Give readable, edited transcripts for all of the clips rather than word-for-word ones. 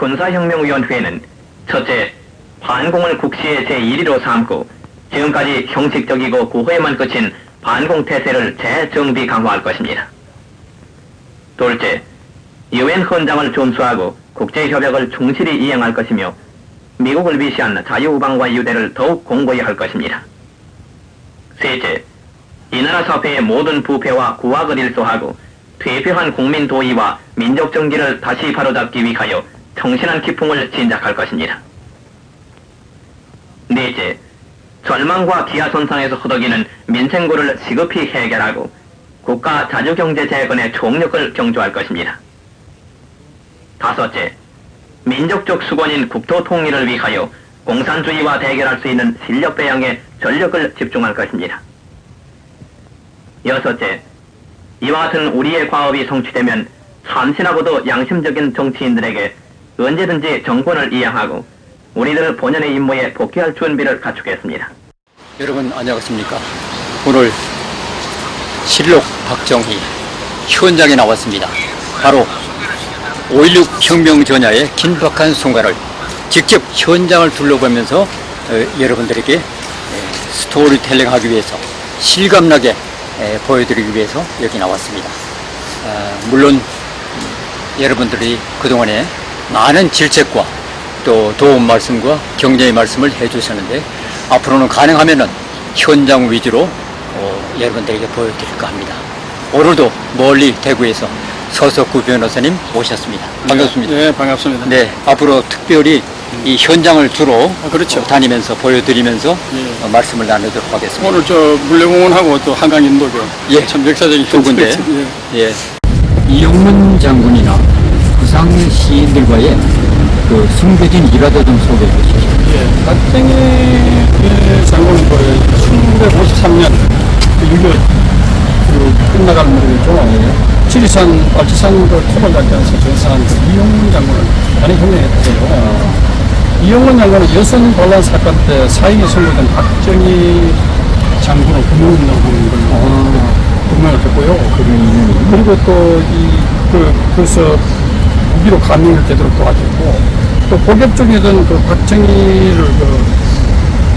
군사혁명위원회는 첫째, 반공을 국시의 제1위로 삼고 지금까지 형식적이고 구호에만 그친 반공태세를 재정비 강화할 것입니다. 둘째, 유엔 헌장을 준수하고 국제협약을 충실히 이행할 것이며 미국을 위시한 자유우방과 유대를 더욱 공고히 할 것입니다. 셋째, 이 나라 사회의 모든 부패와 구악을 일소하고 퇴폐한 국민 도의와 민족 정기를 다시 바로잡기 위하여 청신한 기풍을 진작할 것입니다. 넷째, 절망과 기아손상에서 허덕이는 민생고를 시급히 해결하고 국가 자주경제 재건의 총력을 경주할 것입니다. 다섯째, 민족적 수건인 국토 통일을 위하여 공산주의와 대결할 수 있는 실력 배양에 전력을 집중할 것입니다. 여섯째, 이와 같은 우리의 과업이 성취되면 참신하고도 양심적인 정치인들에게 언제든지 정권을 이양하고 우리들 본연의 임무에 복귀할 준비를 갖추겠습니다. 여러분 안녕하십니까. 오늘 실록 박정희 현장에 나왔습니다. 바로 5.16 혁명 전야의 긴박한 순간을 직접 현장을 둘러보면서 여러분들에게 스토리텔링 하기 위해서 실감나게 보여드리기 위해서 여기 나왔습니다. 물론 여러분들이 그동안에 많은 질책과 또 도움 말씀과 격려의 말씀을 해주셨는데 앞으로는 가능하면은 현장 위주로 여러분들에게 보여드릴까 합니다. 오늘도 멀리 대구에서 서석구 변호사님 오셨습니다. 반갑습니다. 네, 반갑습니다. 네, 앞으로 특별히 이 현장을 주로 그렇죠. 다니면서 보여드리면서 예. 말씀을 나누도록 하겠습니다. 오늘 저 물레공원하고 또 한강인도교 예. 참 역사적인 두 군데. 예. 예. 이용문 장군이나 부상 시인들과의 그 숨겨진 일화도 좀 소개해 주시죠. 예. 박정희 장군은 1953년 6.25 끝나가는 무렵이죠. 지리산, 알치산 토벌단장에서 전사한 이용문 장군을 많이 흉내했어요. 이용문 장군은 여성 반란 사건 때 사형에 선고된 박정희 장군을 금융운동하는 걸로 분명을 했고요. 그리고 또 그래서 무기로 감명을 되도록 도와줬고, 또 복엽적이던 그 박정희를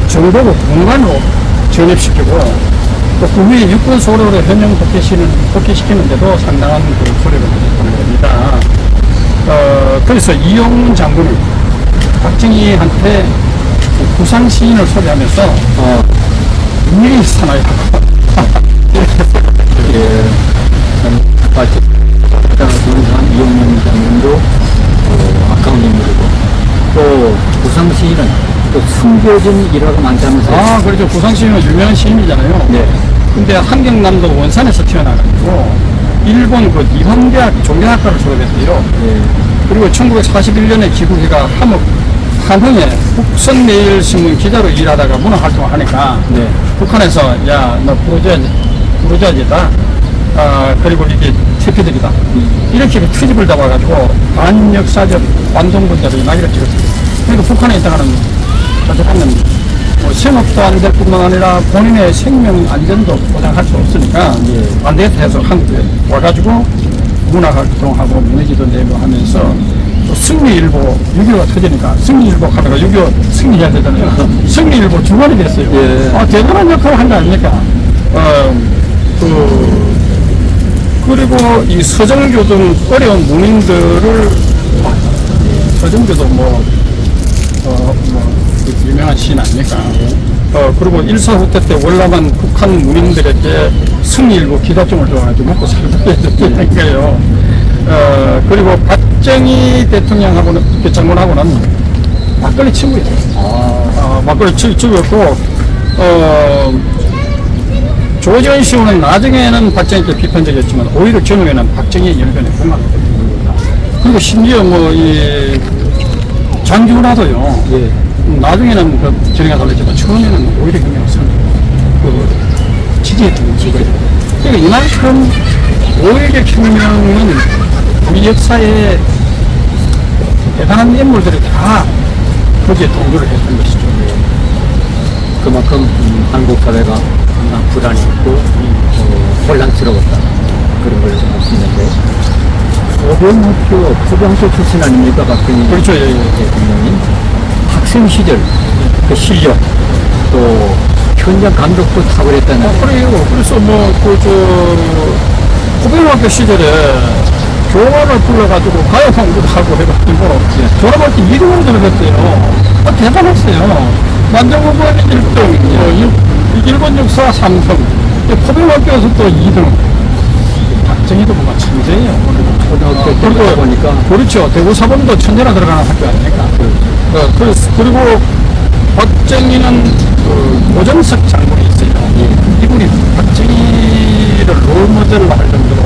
정보고 공간으로 전입시키고, 또 그 위에 육군 소로로 현역 복귀시키는데도 상당한 그 소리를 해줬다는 겁니다. 그래서 이용문 장군이 박정희한테 부상 시인을 소개하면서 이 사나이 예. 박정희 이용문 장군도 아까운 인물이고 또 부상 시인은 또 숨겨진 일화가 많다면서요. 그렇죠. 부상 시인은 유명한 시인이잖아요. 네. 근데 한경남도 원산에서 태어나가지고 일본 그 니혼대학 종교학과를 졸업했대요. 예. 그리고 1941년에 귀국해가 한흥에 북선매일신문 기자로 일하다가 문화활동을 하니까 네. 북한에서 야 너 부르자지다. 그리고 이게 퇴폐들이다. 이렇게 트집을 잡아가지고 반역사적 반동군자들이 나기를 찍었어요. 그러니까 북한에 있다가는 가져가면 생업도 안 될 뿐만 아니라 본인의 생명 안전도 보장할 수 없으니까 안 되겠다 해서 한국에 와가지고 문화활동하고 문해지도 내고 하면서 또 승리일보 6.25가 터지니까 승리일보 하다가 6.25 승리해야 되잖아요. 승리일보 주관이 됐어요. 예. 대단한 역할을 한 거 아닙니까? 그리고 이 서정교 등 어려운 문인들을 서정교도 유명한 시인 아닙니까? 그리고 일사후퇴 때 월남한 북한 문인들에게 승리일보 기다증을 줘가지고 먹고 살게 됐다는 거예요. 그리고 박정희 대통령하고는, 장군하고는 막걸리 친구였어요. 막걸리 친구였고, 조지현 씨는 나중에는 박정희께 비판적이었지만, 오히려 저녁에는 박정희 열변에 공감했습니다. 그리고 심지어 장기훈하도요. 예. 나중에는 정의가 달랐지만 처음에는 오히려 경향을 지지했던 거예요. 그러니까 이만큼 5.16 혁명은 우리 역사에 대단한 인물들이 다 거기에 동조를 했던 것이죠. 그만큼 한국 사회가 불안했고 혼란스러웠다 그런 걸 좀 알 수 있는데 고병학교 부병소 출신 아닙니까, 박근혜 그렇죠. 예, 예. 대통령이. 학생 시절 그 실력, 또 현장 감독도 탁월했다는. 그래요. 그래서 고등학교 시절에 교관을 불러가지고 가요광도 하고 해가지고 졸업할 때 2등으로 들어갔대요. 대단했어요. 만정부 부원이 1등, 1964 삼성, 고등학교에서 또 2등. 박정희도 뭔가 천재예요. 고등학교 때 그리고 보니까. 그렇죠. 대구 사범도 천재나 들어가는 학교 아닙니까? 그리고 박정희는 그 오정석 장군이 있어요. 이분이 박정희를 롤모델로 할 정도로,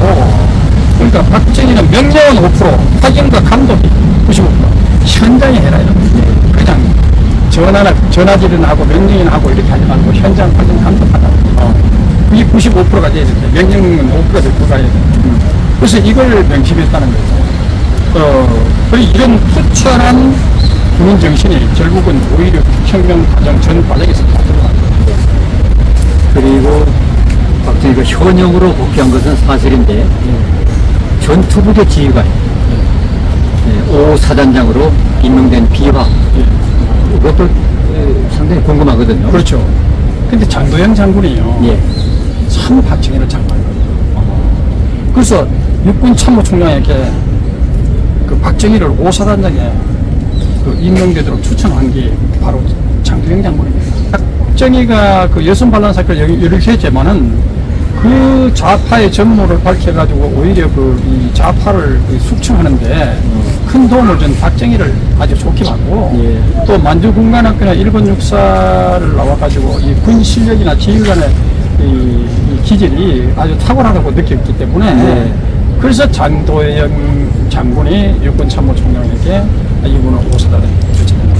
그러니까 박정희는 명령은 5%, 확인과 감독이 95%, 현장에 해라 이런. 그냥 전화질은 하고 명령이나 하고 이렇게 하지 말고 현장 확인 감독하다. 이 95%가 돼야 되는데 명령은 5%가 될 거가 돼야 돼. 그래서 이걸 명심했다는 거죠. 그리고 이런 투철한 군인 정신이 결국은 오히려 혁명 과정 전 과정에서 다 들어갑니다. 그리고 박정희가 현역으로 복귀한 것은 사실인데, 전투부대 지휘관, 5 사단장으로 임명된 비화, 그것도 상당히 궁금하거든요. 그렇죠. 근데 장도영 장군이요. 예. 참 박정희를 잘 알거든요. 그래서 육군 참모총장에게 그 박정희를 5사단장에 그 임명되도록 추천한 게 바로 장도영 장군입니다. 박정희가 그 여성 반란 사건을 이렇게 했지만은 그 좌파의 전모를 밝혀가지고 오히려 이 좌파를 숙청하는데 큰 도움을 준 박정희를 아주 좋게 봤고, 예. 또 만주군관학교나 일본 육사를 나와가지고 이 군 실력이나 지휘관의 이 기질이 아주 탁월하다고 느꼈기 때문에, 네. 그래서 장도영 장군이 육군 참모총장에게 이분을 5사단에 추천합니다.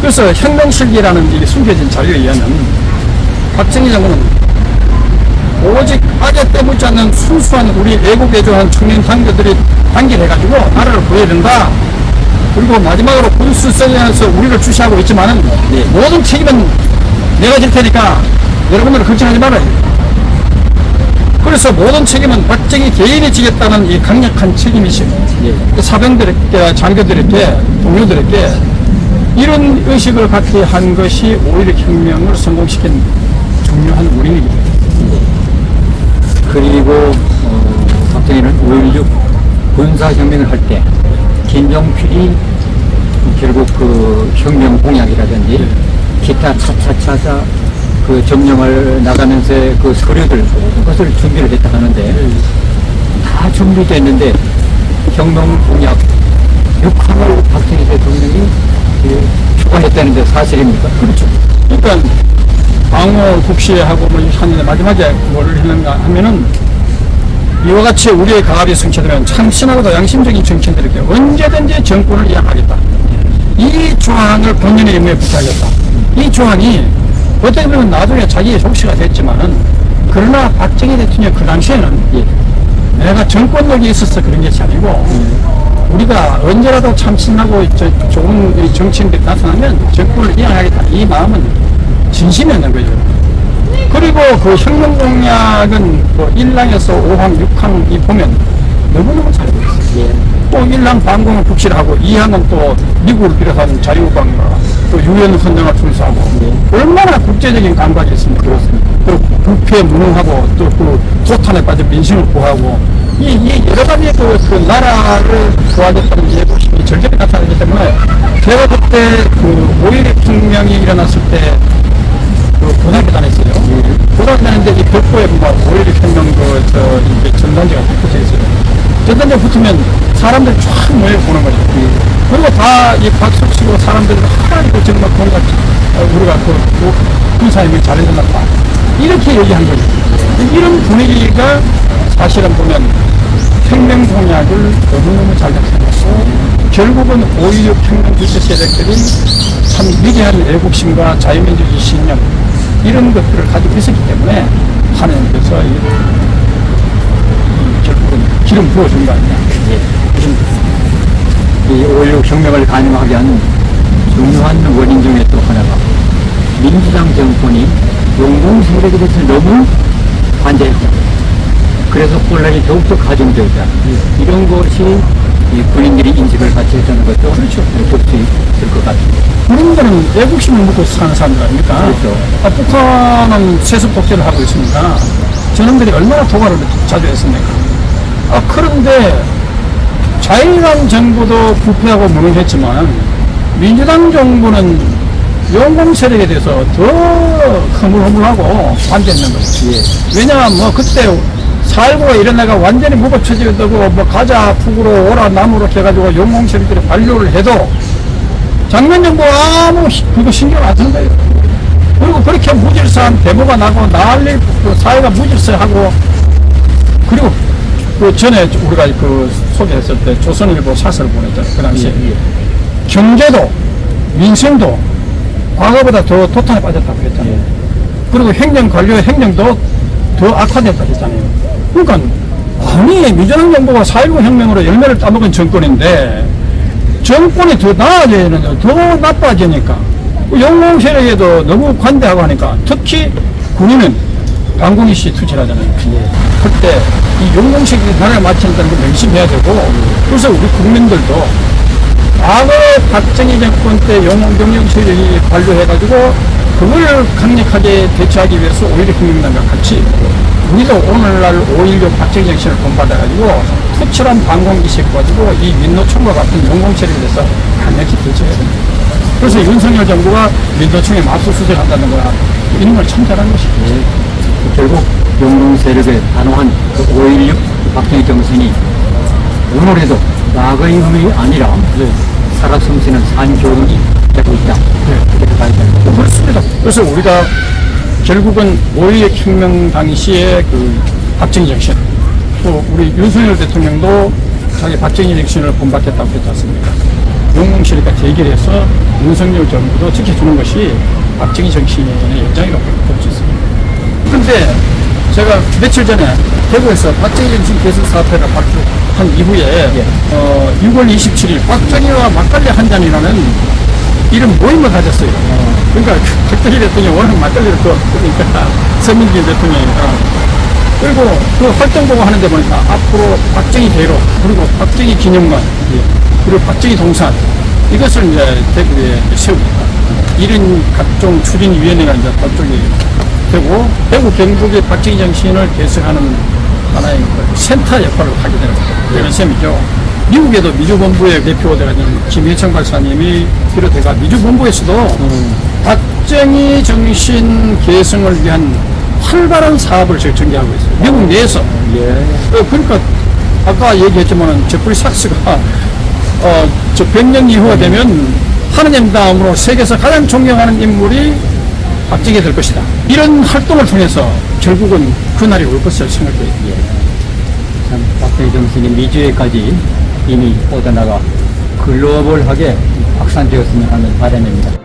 그래서 혁명실기라는 이 숨겨진 자료에 의하면 박정희 장군은 오직 악에 때묻지 않는 순수한 우리 애국애조한 청년 당교들이 단결해가지고 나라를 구해야 된다. 그리고 마지막으로 군수성에서 우리를 주시하고 있지만은 모든 책임은 내가 질 테니까 여러분들은 걱정하지 말아요. 그래서 모든 책임은 박정희 개인이 지겠다는 이 강력한 책임이시고, 사병들에게, 장교들에게, 동료들에게 이런 의식을 갖게 한 것이 오히려 혁명을 성공시킨 중요한 원인이기도 해요. 그리고 박정희는 5.16 군사혁명을 할 때 김종필이 결국 그 혁명 공약이라든지 기타 차차차차 그 점령을 나가면서의 그 서류들, 그것을 준비를 했다 하는데, 다 준비됐는데 혁명 공약 6항을 박정희 대통령이 추가했다는데 사실입니까? 그렇죠. 그러니까 방어 국시하고 하는데 마지막에 뭐를 했는가 하면은, 이와 같이 우리의 가압이 성취되면 참신하고도 양심적인 정치인들에게 언제든지 정권을 이양하겠다. 이 조항을 본인의 임무에 부탁하겠다. 이 조항이 어떻게 보면 나중에 자기의 적시가 됐지만은, 그러나 박정희 대통령 그 당시에는 내가 정권력이 있어서 그런 것이 아니고, 우리가 언제라도 참신하고 좋은 정치인들이 나타나면 정권을 이양하겠다. 이 마음은 진심이었는 거죠. 그리고 그 혁명 공약은 뭐 1항에서 5항, 6항이 보면 너무너무 잘 되어 있어요. 또 1항 반공을 국시하고 2항은 또 미국을 비롯한 자유국가와 또 유엔 헌정을 준수하고 얼마나 국제적인 감각이 있습니까? 또 부패 무능하고 또 그 도탄에 빠진 민심을 보호하고 이 여러 가지 그 나라를 도와줬다는 예고심이 절절히 나타나기 때문에, 제가 그때 그 5.16 혁명이 일어났을 때 그 고등학교 다녔어요. 고등학교 다녔는데 이 벽보에 뭐 5.16 혁명 이제 전단지가 붙어 있어요. 전단지가 붙으면 사람들이 쫙 모여보는 거죠. 그리고 다 이 박수 치고 사람들이 이거 정말 뭔가 우리가 군사임을 잘해준다. 이렇게 얘기한 거죠. 이런 분위기가 사실은 보면 혁명 공약을 너무너무 잘 작성했고, 결국은 5.16 혁명 주체 세력들이 참 위대한 애국심과 자유민주주의 신념, 이런 것들을 가지고 있었기 때문에 하나님께서 결국은 기름 부어준 거 아니냐. 이 5.16 혁명을 가능하게 한 중요한 원인 중에 또 하나가 민주당 정권이 용공 세력에 대해서 너무 관대했다. 그래서 혼란이 더욱더 가중되었다. 이런 것이 이 군인들이 인식을 같이 했다는 것도 그렇죠. 볼 수 있을 것 같습니다. 군인들은 애국심을 먹고 사는 사람들 아닙니까? 그렇죠. 북한은 세습 독재를 하고 있으니까 저놈들이 얼마나 도발을 자주 했습니까? 그런데 자유당 정부도 부패하고 무능했지만 민주당 정부는 용공 세력에 대해서 더 허물허물하고 반대했는 거지. 왜냐하면 뭐 그때 4.19가 일어나가 완전히 무법처지되고 뭐 가자 북으로 오라 남으로 해가지고 용공 세력들이 반려를 해도 장면 정부 아무 그거 신경 안 쓴 거예요. 그리고 그렇게 무질서한 데모가 나고 난리 그 사회가 무질서하고 그리고 그 전에 우리가 그 소개했을 때 조선일보 사설을 보냈잖아요. 그 당시에 경제도 민생도 과거보다 더 도탄에 빠졌다고 했잖아요. 그리고 행정관료 행정도 더 악화됐다고 했잖아요. 그러니까 아니 민주당 정부가 4.19 혁명으로 열매를 따먹은 정권인데 정권이 더 나아져야 되는데 더 나빠지니까 영웅 세력에도 너무 관대하고 하니까 특히 군인은 방공이 씨 투철하잖아요. 그때 이 영웅 세력이 나라를 마친다는 걸 명심해야 되고 그래서 우리 국민들도 과거 박정희 정권 때 영웅 경영 세력이 관료해가지고 그걸 강력하게 대처하기 위해서 오히려 국민당과 같이 우리도 오늘날 5.16 박정희 정신을 본받아가지고 투철한 방공기식 가지고 이 민노총과 같은 영웅 세력에 대해서 강력히 대처해야 됩니다. 그래서 윤석열 정부가 민노총에 맞서수색한다는 거야. 이런 걸 참 잘한 것이죠. 결국 영웅 세력의 단호한 5.16 박정희 정신이 오늘에도 과거의 흠이 아니라 살아 숨쉬는 산교훈이 되고 있다. 이렇게 봐야 됩니다. 그렇습니다. 그래서 우리가 결국은 5.16 혁명 당시에 그 박정희 정신, 또 우리 윤석열 대통령도 자기 박정희 정신을 본받겠다고 했지 않습니까? 영웅실과 대결해서 윤석열 정부도 지켜주는 것이 박정희 정신의 연장이라고 볼 수 있습니다. 그런데 제가 며칠 전에 대구에서 박정희 정신 개선 사태를 발표한 이후에 6월 27일 박정희와 막걸리 한 잔이라는 이런 모임을 가졌어요. 그러니까 박정희 대통령이 워낙 막걸리를 좋아하니까 서민기 대통령이니까 그리고 그 활동 보고 하는데 보니까 앞으로 박정희 대로 그리고 박정희 기념관 그리고 박정희 동산 이것을 이제 대구에 세웁니다. 이런 각종 추진위원회가 이제 그쪽에 되고 대구 경북의 박정희 정신을 계승하는 하나의 그 센터 역할을 하게 되는 그런 셈이죠. 미국에도 미주본부의 대표가 되는 김혜청 박사님이 비롯해가 미주본부에서도 박정희 정신 계승을 위한 활발한 사업을 지금 전개하고 있어요. 미국 내에서. 그러니까 아까 얘기했지만은 제프리 삭스가 저 100년 이후가 되면 하느님 다음으로 세계에서 가장 존경하는 인물이 박정희 될 것이다. 이런 활동을 통해서 결국은 그날이 올 것을 생각해요. 참 박정희 정신이 미주에까지 이미 뻗어나가 글로벌하게 확산되었으면 하는 바람입니다.